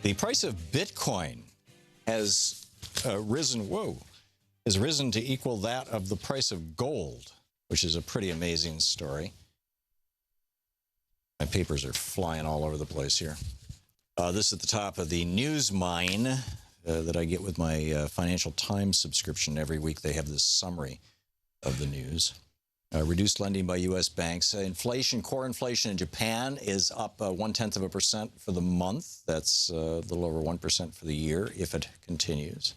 The price of Bitcoin has risen to equal that of the price of gold, which is a pretty amazing story. My papers are flying all over the place here. This is at the top of the news mine that I get with my Financial Times subscription. Every week they have this summary of the news. Reduced lending by U.S. banks. Inflation, core inflation in Japan is up 0.1% for the month. That's a little over 1% for the year if it continues.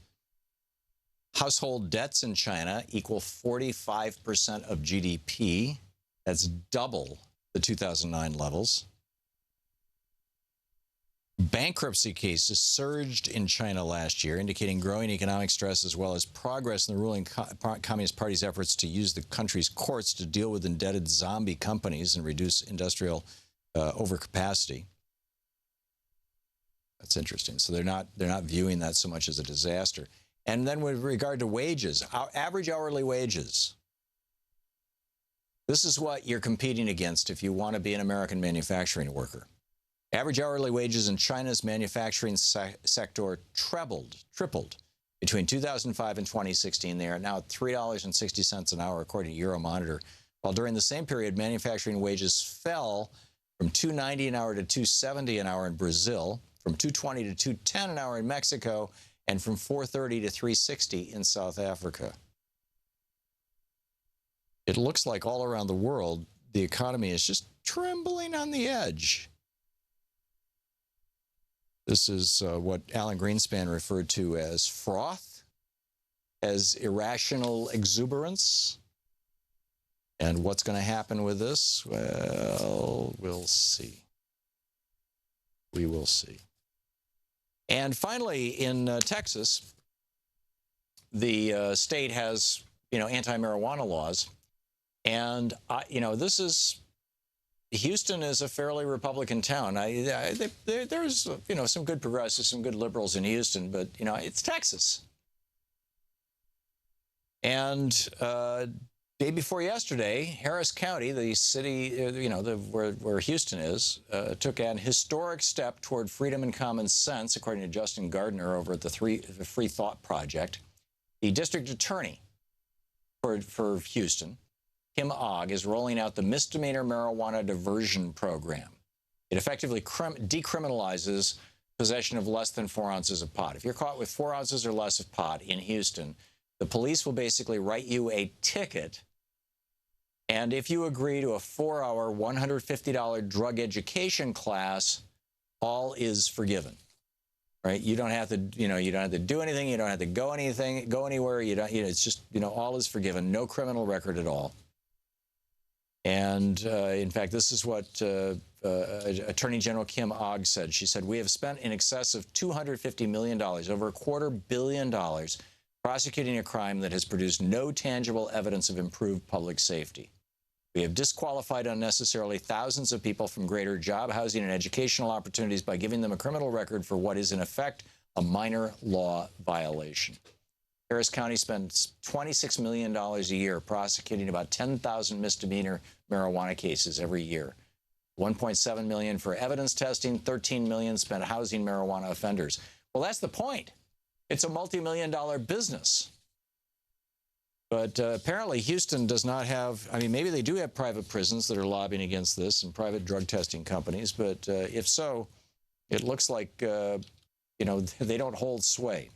Household debts in China equal 45% of GDP. That's double the 2009 levels. Bankruptcy cases surged in China last year, indicating growing economic stress as well as progress in the ruling Communist Party's efforts to use the country's courts to deal with indebted zombie companies and reduce industrial overcapacity. That's interesting. So they're not viewing that so much as a disaster. And then with regard to wages, our average hourly wages. This is what you're competing against if you want to be an American manufacturing worker. Average hourly wages in China's manufacturing sector tripled between 2005 and 2016. They are now at $3.60 an hour, according to Euromonitor, while during the same period, manufacturing wages fell from $2.90 an hour to $2.70 an hour in Brazil, from $2.20 to $2.10 an hour in Mexico, and from $4.30 to $3.60 in South Africa. It looks like all around the world, the economy is just trembling on the edge. This is what Alan Greenspan referred to as froth, as irrational exuberance. And what's going to happen with this? Well, we'll see. We will see. And finally, in Texas, the state has, anti-marijuana laws. And, Houston is a fairly Republican town. There's, some good progressives, some good liberals in Houston, but, it's Texas. And day before yesterday, Harris County, the city, where Houston is, took an historic step toward freedom and common sense, according to Justin Gardner over at the Free Thought Project. The district attorney for Houston, Kim Ogg, is rolling out the misdemeanor marijuana diversion program. It effectively decriminalizes possession of less than 4 ounces of pot. If you're caught with 4 ounces or less of pot in Houston, the police will basically write you a ticket. And if you agree to a 4-hour, $150 drug education class, all is forgiven. Right? You don't have to, you don't have to do anything. You don't have to go anywhere. It's just, all is forgiven. No criminal record at all. And, in fact, this is what Attorney General Kim Ogg said. She said, "We have spent in excess of $250 million, over $250 million, prosecuting a crime that has produced no tangible evidence of improved public safety. We have disqualified unnecessarily thousands of people from greater job, housing, and educational opportunities by giving them a criminal record for what is, in effect, a minor law violation." Harris County spends $26 million a year prosecuting about 10,000 misdemeanor marijuana cases every year. $1.7 million for evidence testing, $13 million spent housing marijuana offenders. Well, that's the point. It's a multi-million-dollar business. But apparently Houston does not have, maybe they do have private prisons that are lobbying against this and private drug testing companies, but if so, it looks like, they don't hold sway.